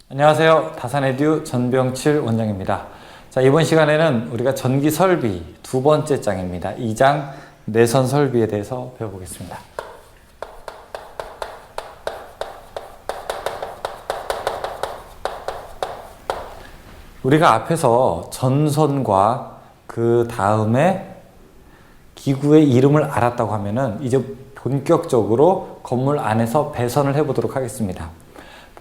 안녕하세요. 다산에듀 전병칠 원장입니다. 자, 이번 시간에는 우리가 전기 설비 두 번째 장입니다. 2장 내선 설비에 대해서 배워보겠습니다. 우리가 앞에서 전선과 그 다음에 기구의 이름을 알았다고 하면은 이제 본격적으로 건물 안에서 배선을 해보도록 하겠습니다.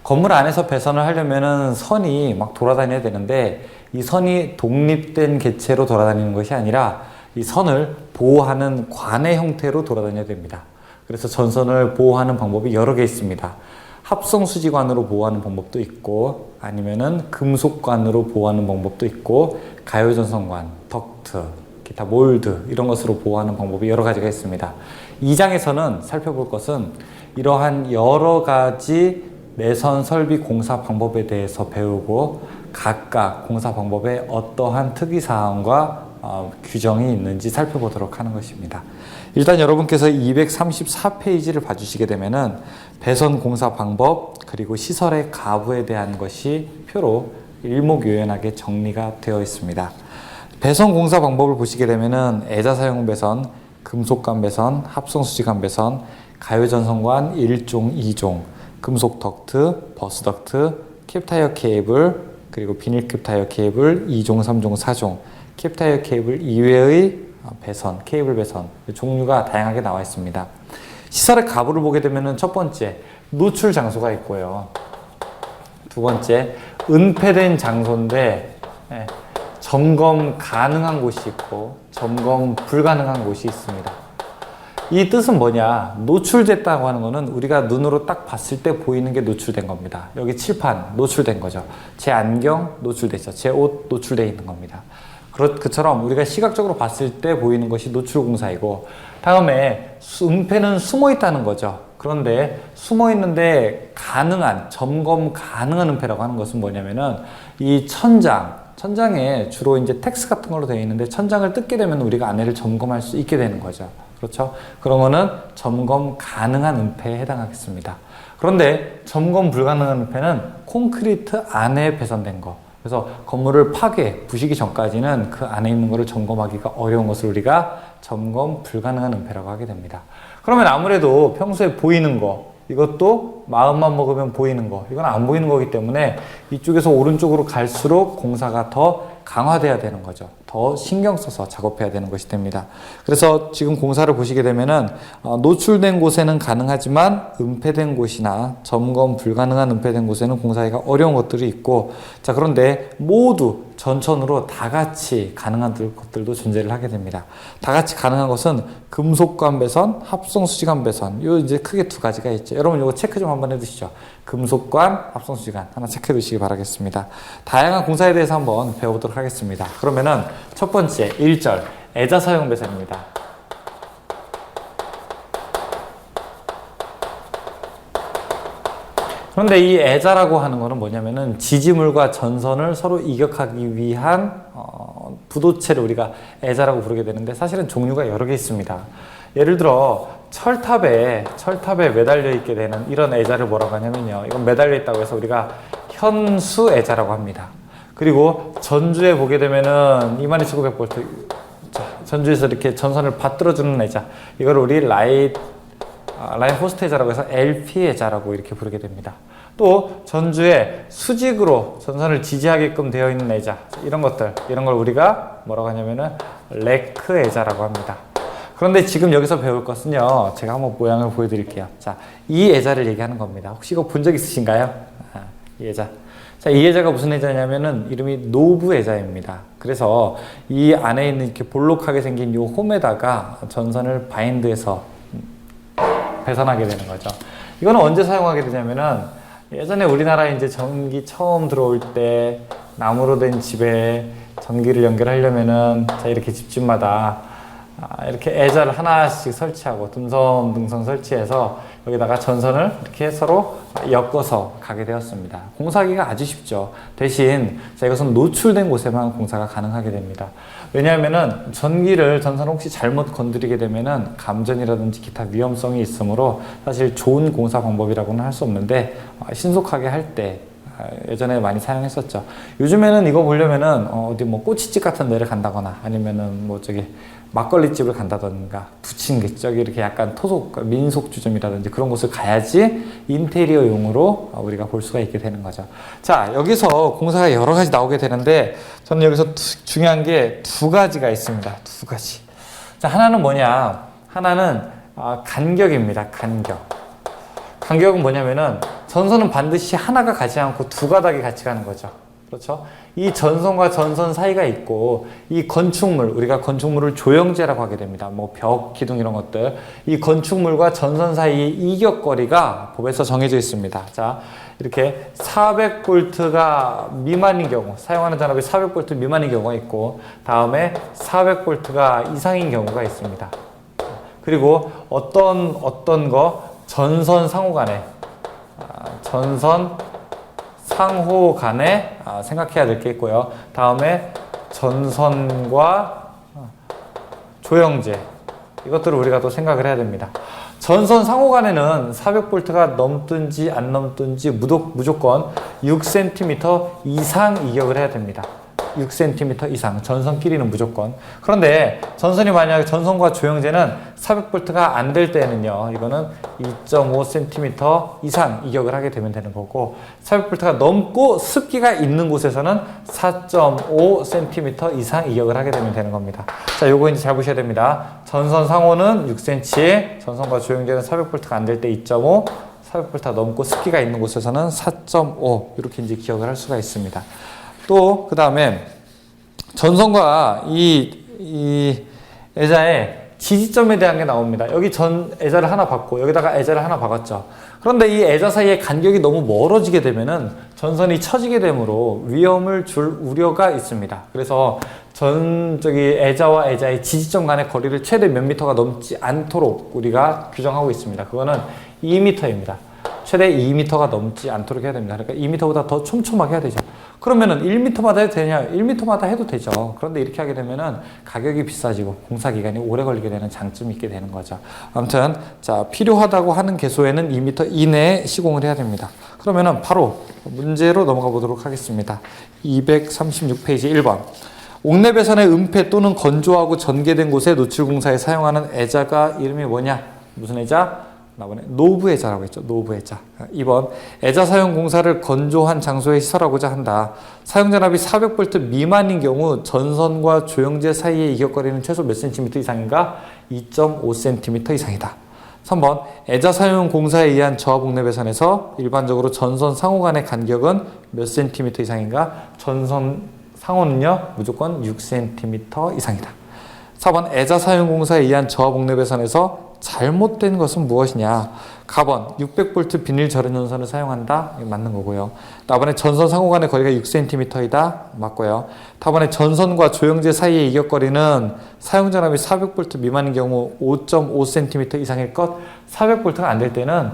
건물 안에서 배선을 하려면은 선이 막 돌아다녀야 되는데 이 선이 독립된 객체로 돌아다니는 것이 아니라 이 선을 보호하는 관의 형태로 돌아다녀야 됩니다. 그래서 전선을 보호하는 방법이 여러 개 있습니다. 합성수지관으로 보호하는 방법도 있고 아니면은 금속관으로 보호하는 방법도 있고 가요전선관, 덕트, 기타 몰드 이런 것으로 보호하는 방법이 여러 가지가 있습니다. 2장에서는 살펴볼 것은 이러한 여러 가지 내선 설비 공사 방법에 대해서 배우고 각각 공사 방법에 어떠한 특이사항과 규정이 있는지 살펴보도록 하는 것입니다. 일단 여러분께서 234페이지를 봐주시게 되면은 배선 공사 방법 그리고 시설의 가부에 대한 것이 표로 일목요연하게 정리가 되어 있습니다. 배선 공사 방법을 보시게 되면은 애자 사용 배선, 금속관 배선, 합성수지관 배선, 가요전선관 1종, 2종, 금속 덕트, 버스 덕트, 캡타이어 케이블, 그리고 비닐캡 타이어 케이블 2종, 3종, 4종, 캡 타이어 케이블 이외의 배선, 케이블 배선 종류가 다양하게 나와 있습니다. 시설의 가부를 보게 되면 첫 번째 노출 장소가 있고요. 두 번째 은폐된 장소인데 점검 가능한 곳이 있고 점검 불가능한 곳이 있습니다. 이 뜻은 뭐냐? 노출됐다고 하는 거는 우리가 눈으로 딱 봤을 때 보이는 게 노출된 겁니다. 여기 칠판 노출된 거죠. 제 안경 노출됐죠. 제 옷 노출되어 있는 겁니다. 그처럼 우리가 시각적으로 봤을 때 보이는 것이 노출 공사이고 다음에 은폐는 숨어 있다는 거죠. 그런데 숨어 있는데 가능한 점검 가능한 은폐라고 하는 것은 뭐냐면은 이 천장에 주로 이제 텍스 같은 걸로 되어 있는데 천장을 뜯게 되면 우리가 안에를 점검할 수 있게 되는 거죠. 그렇죠? 그러면은 점검 가능한 은폐에 해당하겠습니다. 그런데 점검 불가능한 은폐는 콘크리트 안에 배선된 거. 그래서 건물을 부시기 전까지는 그 안에 있는 것을 점검하기가 어려운 것을 우리가 점검 불가능한 은폐라고 하게 됩니다. 그러면 아무래도 평소에 보이는 거, 이것도 마음만 먹으면 보이는 거, 이건 안 보이는 거기 때문에 이쪽에서 오른쪽으로 갈수록 공사가 더 강화돼야 되는 거죠. 더 신경 써서 작업해야 되는 것이 됩니다. 그래서 지금 공사를 보시게 되면은 노출된 곳에는 가능하지만 은폐된 곳이나 점검 불가능한 은폐된 곳에는 공사하기가 어려운 것들이 있고 자 그런데 모두 전천후로 다 같이 가능한 것들도 존재를 하게 됩니다. 다 같이 가능한 것은 금속관 배선, 합성수지관 배선 요 이제 크게 두 가지가 있죠. 여러분 이거 체크 좀 한번 해두시죠. 금속관, 합성수지관 하나 체크해 두시기 바라겠습니다. 다양한 공사에 대해서 한번 배워보도록 하겠습니다. 그러면은 첫 번째 1절 애자 사용 배선입니다. 그런데 이 애자라고 하는 거는 뭐냐면은 지지물과 전선을 서로 이격하기 위한 부도체를 우리가 애자라고 부르게 되는데 사실은 종류가 여러 개 있습니다. 예를 들어 철탑에 매달려 있게 되는 이런 애자를 뭐라고 하냐면요. 이건 매달려 있다고 해서 우리가 현수 애자라고 합니다. 그리고 전주에 보게 되면은 22900V 전주에서 이렇게 전선을 받들어주는 애자 이걸 우리 라인 호스트 애자라고 해서 LP 애자라고 이렇게 부르게 됩니다. 또 전주에 수직으로 전선을 지지하게끔 되어 있는 애자 이런 걸 우리가 뭐라고 하냐면은 레크 애자라고 합니다. 그런데 지금 여기서 배울 것은요 제가 한번 모양을 보여드릴게요. 자, 이 애자를 얘기하는 겁니다. 혹시 이거 본 적 있으신가요? 이 애자. 자, 이 애자가 무슨 애자냐면은 이름이 노브 애자입니다. 그래서 이 안에 있는 이렇게 볼록하게 생긴 이 홈에다가 전선을 바인드해서 배선하게 되는 거죠. 이거는 언제 사용하게 되냐면은 예전에 우리나라에 이제 전기 처음 들어올 때 나무로 된 집에 전기를 연결하려면은 자 이렇게 집집마다 이렇게 애자를 하나씩 설치하고 듬성듬성 설치해서 여기다가 전선을 이렇게 서로 엮어서 가게 되었습니다. 공사하기가 아주 쉽죠. 대신 이것은 노출된 곳에만 공사가 가능하게 됩니다. 왜냐하면은 전선을 혹시 잘못 건드리게 되면은 감전이라든지 기타 위험성이 있으므로 사실 좋은 공사 방법이라고는 할 수 없는데 신속하게 할 때 예전에 많이 사용했었죠. 요즘에는 이거 보려면은 어디 뭐 꼬치집 같은 데를 간다거나 아니면은 뭐 저기 막걸리집을 간다던가 부침개 저기 이렇게 약간 토속 민속주점이라든지 그런 곳을 가야지 인테리어용으로 우리가 볼 수가 있게 되는 거죠. 자, 여기서 공사가 여러 가지 나오게 되는데 저는 여기서 중요한 게 두 가지가 있습니다. 두 가지. 자, 하나는 뭐냐? 하나는 간격입니다. 간격은 뭐냐면은 전선은 반드시 하나가 가지 않고 두 가닥이 같이 가는 거죠. 그렇죠? 이 전선과 전선 사이가 있고 이 건축물, 우리가 건축물을 조형제라고 하게 됩니다. 뭐 벽, 기둥 이런 것들. 이 건축물과 전선 사이의 이격거리가 법에서 정해져 있습니다. 자, 이렇게 400V가 미만인 경우, 사용하는 전압이 400V 미만인 경우가 있고 다음에 400V가 이상인 경우가 있습니다. 그리고 어떤 거 전선 상호 간에 생각해야 될 게 있고요. 다음에 전선과 조형제 이것들을 우리가 또 생각을 해야 됩니다. 전선 상호 간에는 400V가 넘든지 안 넘든지 무조건 6cm 이상 이격을 해야 됩니다. 6cm 이상 전선끼리는 무조건. 그런데 전선이 만약에 전선과 조형제는 400V가 안 될 때는요, 이거는 2.5cm 이상 이격을 하게 되면 되는 거고 400V가 넘고 습기가 있는 곳에서는 4.5cm 이상 이격을 하게 되면 되는 겁니다. 자, 요거 이제 잘 보셔야 됩니다. 전선 상호는 6cm, 전선과 조형제는 400V가 안 될 때 2.5, 400V 넘고 습기가 있는 곳에서는 4.5 이렇게 이제 기억을 할 수가 있습니다. 또 그 다음에 전선과 이 애자의 지지점에 대한 게 나옵니다. 여기 애자를 하나 박고 여기다가 애자를 하나 박았죠. 그런데 이 애자 사이의 간격이 너무 멀어지게 되면은 전선이 처지게 되므로 위험을 줄 우려가 있습니다. 그래서 애자와 애자의 지지점 간의 거리를 최대 몇 미터가 넘지 않도록 우리가 규정하고 있습니다. 그거는 2m입니다. 최대 2m가 넘지 않도록 해야 됩니다. 그러니까 2m보다 더 촘촘하게 해야 되죠. 그러면은 1m마다 해도 되냐? 1m마다 해도 되죠. 그런데 이렇게 하게 되면은 가격이 비싸지고 공사 기간이 오래 걸리게 되는 장점이 있게 되는 거죠. 아무튼 자, 필요하다고 하는 개소에는 2m 이내에 시공을 해야 됩니다. 그러면은 바로 문제로 넘어가 보도록 하겠습니다. 236페이지 1번. 옥내배선의 은폐 또는 건조하고 전개된 곳에 노출 공사에 사용하는 애자가 이름이 뭐냐? 무슨 애자? 나번에 노브 애자라고 했죠. 노브 애자. 2번. 애자 사용 공사를 건조한 장소에 시설하고자 한다. 사용 전압이 400V 미만인 경우 전선과 조형제 사이의 이격거리는 최소 몇 cm 이상인가? 2.5cm 이상이다. 3번. 애자 사용 공사에 의한 저압 옥내배선에서 일반적으로 전선 상호 간의 간격은 몇 cm 이상인가? 전선 상호는요, 무조건 6cm 이상이다. 4번. 애자 사용 공사에 의한 저압 옥내배선에서 잘못된 것은 무엇이냐? 가번 600V 비닐 절연 전선을 사용한다. 맞는 거고요. 다번에 전선 상호 간의 거리가 6cm이다. 맞고요. 다번에 전선과 조형제 사이의 이격거리는 사용 전압이 400V 미만인 경우 5.5cm 이상일 것. 400V가 안 될 때는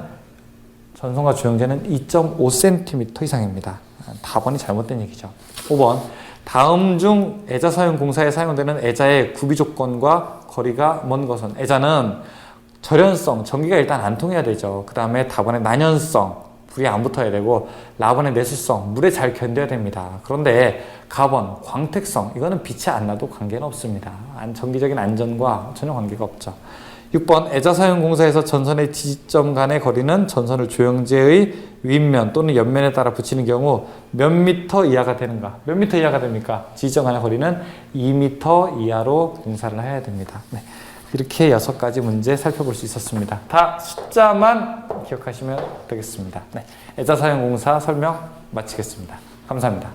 전선과 조형제는 2.5cm 이상입니다. 다번이 잘못된 얘기죠. 5번. 다음 중 애자 사용 공사에 사용되는 애자의 구비 조건과 거리가 먼 것은? 애자는 절연성, 전기가 일단 안 통해야 되죠. 그 다음에 다번에 난연성, 불이 안 붙어야 되고, 라번의 내수성, 물에 잘 견뎌야 됩니다. 그런데 가번, 광택성, 이거는 빛이 안 나도 관계는 없습니다. 전기적인 안전과 전혀 관계가 없죠. 6번, 애자 사용 공사에서 전선의 지지점 간의 거리는 전선을 조형제의 윗면 또는 옆면에 따라 붙이는 경우 몇 미터 이하가 되는가? 몇 미터 이하가 됩니까? 지지점 간의 거리는 2미터 이하로 공사를 해야 됩니다. 네. 이렇게 6가지 문제 살펴볼 수 있었습니다. 다 숫자만 기억하시면 되겠습니다. 네. 애자 사용 공사 설명 마치겠습니다. 감사합니다.